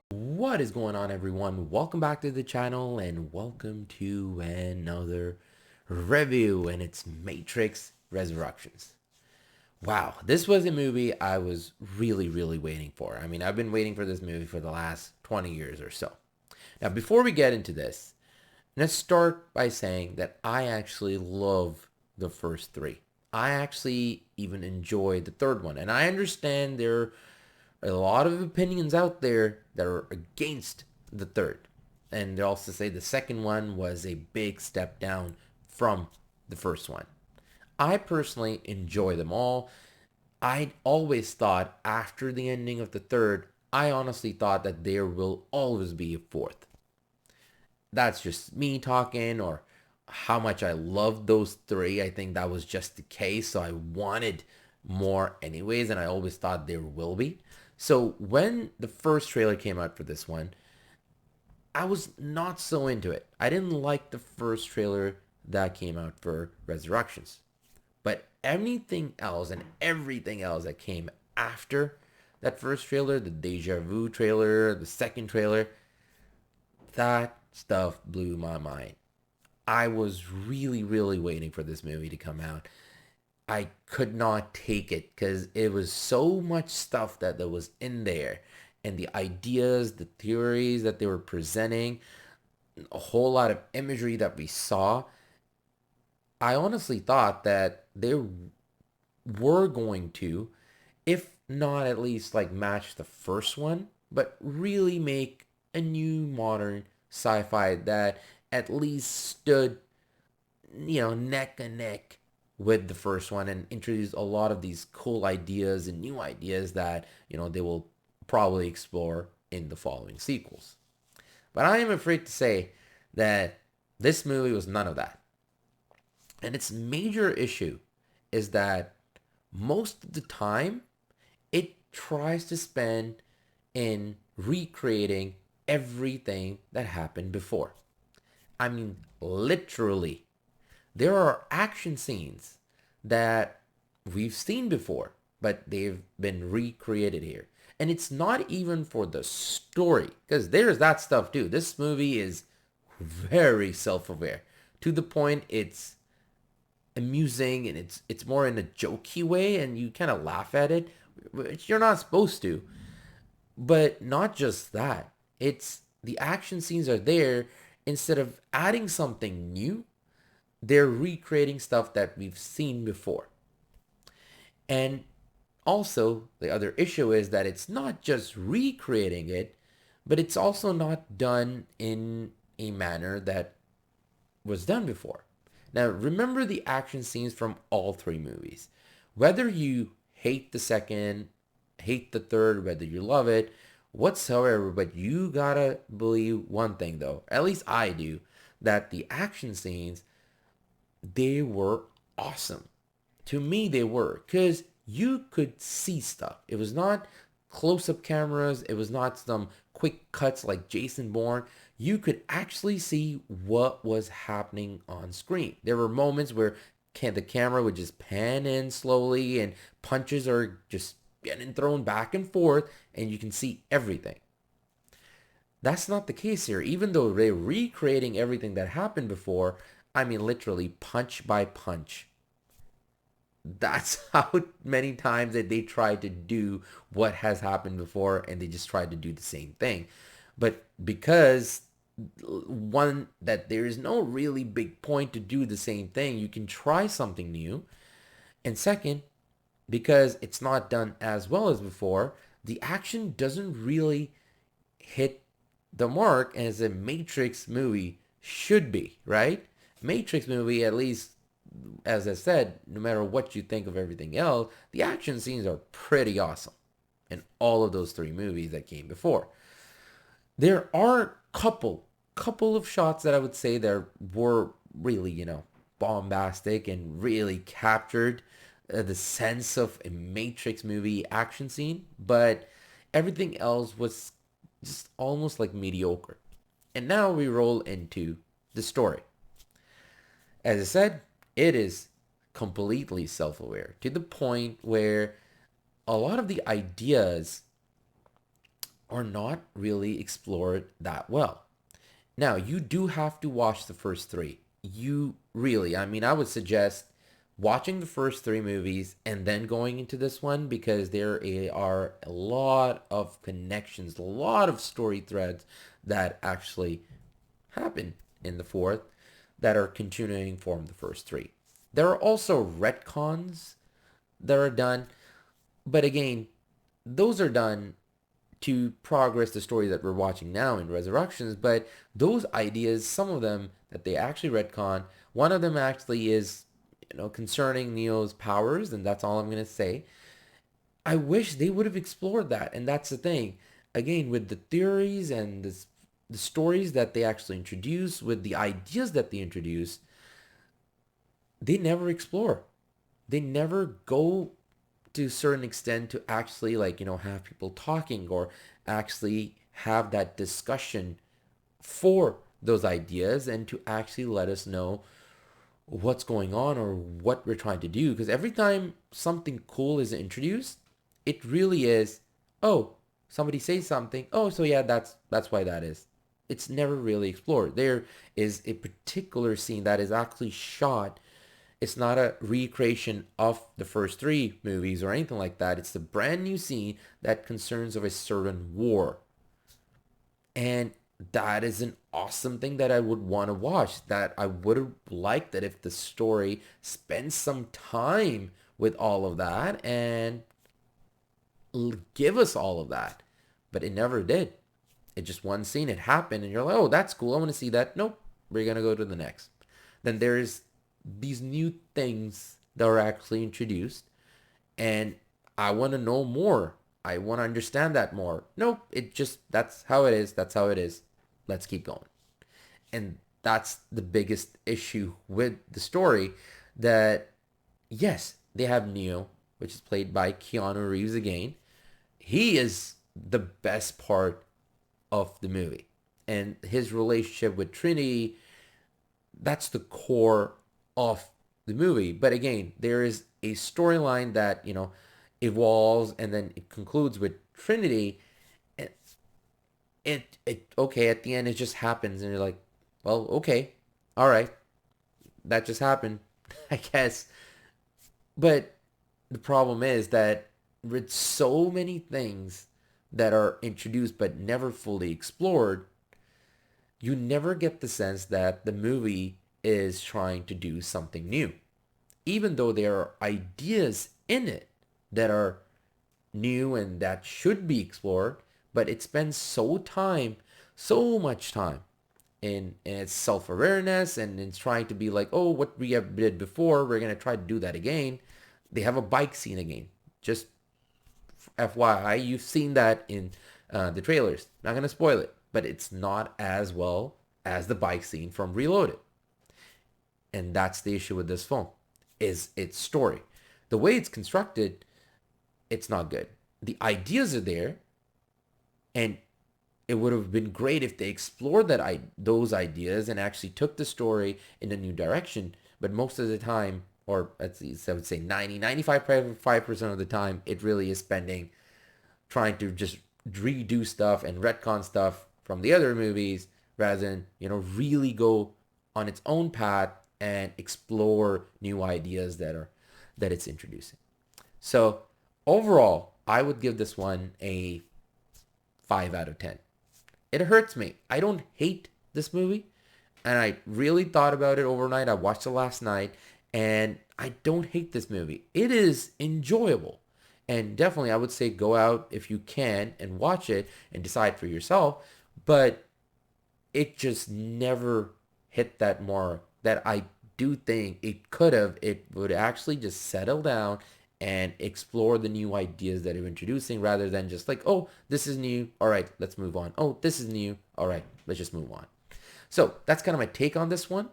What is going on, everyone? Welcome back to the channel and welcome to another review, and it's Matrix Resurrections. Wow, this was a movie I was really waiting for. I mean, I've been waiting for this movie for the last 20 years or so. Now, before we get into this, let's start by saying that I actually love the first three. I actually even enjoy the third one, and I understand there are a lot of opinions out there that are against the third. And they also say the second one was a big step down from the first one. I personally enjoy them all. I always thought after the ending of the third, I honestly thought that there will always be a fourth. That's just me talking, or how much I loved those three. I think that was just the case. So I wanted more anyways, and I always thought there will be. So when the first trailer came out for this one, I was not so into it. I didn't like the first trailer that came out for Resurrections. But anything else and everything else that came after that first trailer, the Deja Vu trailer, the second trailer, that stuff blew my mind. I was really waiting for this movie to come out. I could not take it because it was so much stuff that was in there, and the ideas, the theories that they were presenting, a whole lot of imagery that we saw. I honestly thought that they were going to, if not at least like match the first one, but really make a new modern sci-fi that at least stood, neck and neck with the first one, and introduce a lot of these cool ideas and new ideas that, they will probably explore in the following sequels. But I am afraid to say that this movie was none of that. And its major issue is that most of the time it tries to spend in recreating everything that happened before. I mean, literally, there are action scenes that we've seen before, but they've been recreated here. And it's not even for the story, because there's that stuff too. This movie is very self-aware, to the point it's amusing, and it's more in a jokey way, and you kind of laugh at it, which you're not supposed to. But not just that. It's the action scenes are there. Instead of adding something new, they're recreating stuff that we've seen before. And also, the other issue is that it's not just recreating it, but it's also not done in a manner that was done before. Now, remember the action scenes from all three movies. Whether you hate the second, hate the third, whether you love it, whatsoever, but you gotta believe one thing though, at least I do, that the action scenes, they were awesome. To me, they were, because you could see stuff. It was not close-up cameras. It was not some quick cuts like Jason Bourne. You could actually see what was happening on screen. There were moments where the camera would just pan in slowly, and punches are just getting thrown back and forth, and you can see everything. That's not the case here. Even though they're recreating everything that happened before, I mean literally punch by punch. That's how many times that they tried to do what has happened before, and they just tried to do the same thing. But because, one, that there is no really big point to do the same thing, you can try something new. And second, because it's not done as well as before, the action doesn't really hit the mark as a Matrix movie should be, right? Matrix movie, at least, as I said, no matter what you think of everything else, the action scenes are pretty awesome in all of those three movies that came before. There are couple of shots that I would say that were really, bombastic and really captured the sense of a Matrix movie action scene, but everything else was just almost like mediocre. And now we roll into the story. As I said, it is completely self-aware to the point where a lot of the ideas are not really explored that well. Now, you do have to watch the first three. You really, I mean, I would suggest watching the first three movies and then going into this one because are a lot of connections, a lot of story threads that actually happen in the fourth that are continuing from the first three. There are also retcons that are done, but again, those are done to progress the story that we're watching now in Resurrections, but those ideas, some of them that they actually retcon, one of them actually is, concerning Neo's powers, and that's all I'm going to say. I wish they would have explored that, and that's the thing. Again, with the theories and the stories that they actually introduce, with the ideas that they introduce, they never explore. They never go to a certain extent to actually have people talking or actually have that discussion for those ideas and to actually let us know what's going on or what we're trying to do. Because every time something cool is introduced, it really is, oh, somebody says something, oh, so yeah, that's why that is. It's never really explored. There is a particular scene that is actually shot. It's not a recreation of the first three movies or anything like that. It's a brand new scene that concerns of a certain war. And that is an awesome thing that I would want to watch. That I would have liked that if the story spends some time with all of that and give us all of that. But it never did. It just one scene, it happened, and you're like, oh, that's cool. I want to see that. Nope. We're going to go to the next. Then there's these new things that are actually introduced, and I want to know more. I want to understand that more. Nope. That's how it is. That's how it is. Let's keep going. And that's the biggest issue with the story, that yes, they have Neo, which is played by Keanu Reeves again. He is the best part of the movie. And his relationship with Trinity, that's the core of the movie. But again, there is a storyline that, evolves and then it concludes with Trinity. And it okay, at the end it just happens and you're like, well, okay, all right, that just happened, I guess. But the problem is that with so many things that are introduced but never fully explored, you never get the sense that the movie is trying to do something new. Even though there are ideas in it that are new and that should be explored, but it spends so much time in its self-awareness and in trying to be like, oh, what we have did before, we're going to try to do that again. They have a bike scene again. Just FYI, you've seen that in the trailers. Not going to spoil it, but it's not as well as the bike scene from Reloaded. And that's the issue with this film, is its story. The way it's constructed, it's not good. The ideas are there, and it would have been great if they explored those ideas and actually took the story in a new direction. But most of the time, or at least I would say 95% of the time, it really is spending trying to just redo stuff and retcon stuff from the other movies rather than, really go on its own path and explore new ideas that it's introducing. So overall, I would give this one a 5 out of 10. It hurts me. I don't hate this movie, and I really thought about it overnight. I watched it last night, and I don't hate this movie. It is enjoyable. And definitely, I would say go out if you can and watch it and decide for yourself. But it just never hit that mark that I do think it could have. It would actually just settle down and explore the new ideas that you're introducing rather than just like, oh, this is new. All right, let's move on. Oh, this is new. All right, let's just move on. So that's kind of my take on this one.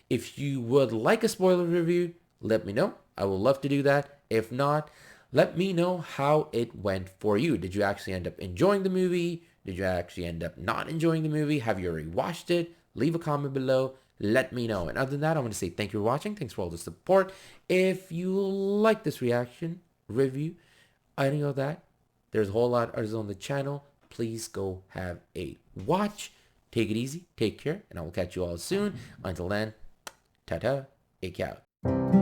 If you would like a spoiler review, let me know. I would love to do that. If not, let me know how it went for you. Did you actually end up enjoying the movie? Did you actually end up not enjoying the movie? Have you already watched it? Leave a comment below. let me know. And other than that, I want to say thank you for watching. Thanks for all the support. If you like this reaction, review, any of that, there's a whole lot of others on the channel. Please go have a watch. Take it easy. Take care. And I will catch you all soon. Until then, ta-ta. Ake out.